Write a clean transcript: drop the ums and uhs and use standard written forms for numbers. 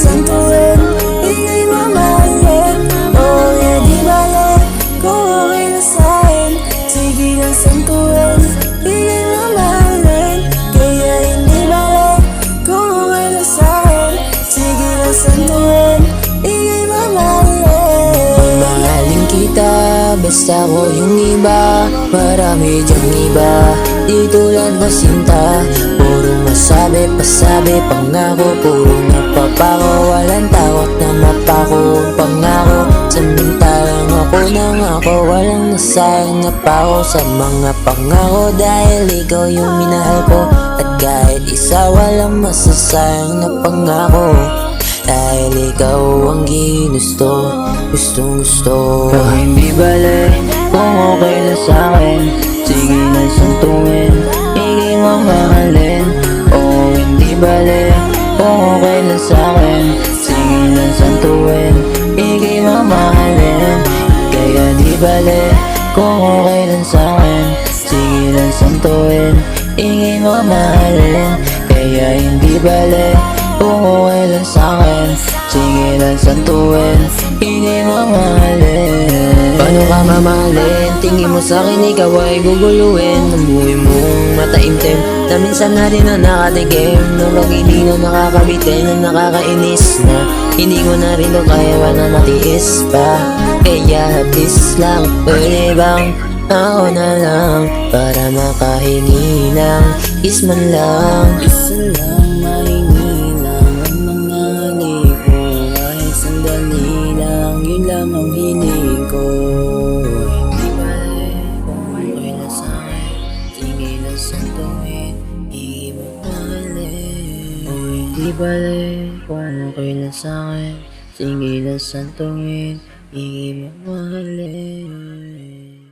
santuin, ika'y mamahalin. Oh yeah, di bale kung okay na sa'kin. Sige lang santuin, ika'y mamahalin. Kaya hindi bale kung okay na sa'kin. Sige lang santuin, ika'y mamahalin. Mamahalin kita, basta ko yung iba. Marami dyang iba, di tulad mo sinta. Puro masabi, pasabi, pangako. Puro napapako, walang takot na mapako. Pangako, samantalang ako nang ako. Walang nasayang na pa ako sa mga pangako. Dahil ikaw yung minahal ko, at kahit isa walang masasayang na pangako. Dahil ikaw ang ginusto, gustong gusto. Oh, hindi bale kung okay na sa'kin. Sige na santuin, ika'y mamahalin. Oh, hindi bale kung okay na sa'kin. Sige na santuin, ika'y mamahalin. Kaya di bale kung okay lang sa'kin. Sige na santuin, ika'y mamahalin. Kaya hindi bale kung okay lang sa'kin. Sige lang santuin, ika'y mamahalin. Paano ka mamahalin? Tingin mo sa'kin ikaw ay guguluhin. Ang buhay mong mataimtim na minsan na rin na nakatikim. Nung pag hindi na nakakabitin, na nakakainis na hindi ko na rin to kaya, wala matiis pa. Kaya please lang, pwede bang ako na lang para makahingi ng kiss man lang. Isa lang mahingi lang ang mga halik ko. Kahit sandali lang, yun lang ang hiling ko. Di bale kung okay na sa'kin. Sige lang santuin, hindi mo mahalin. Di bale kung okay na sa'kin. Sige lang santuin, hindi mo mahalin.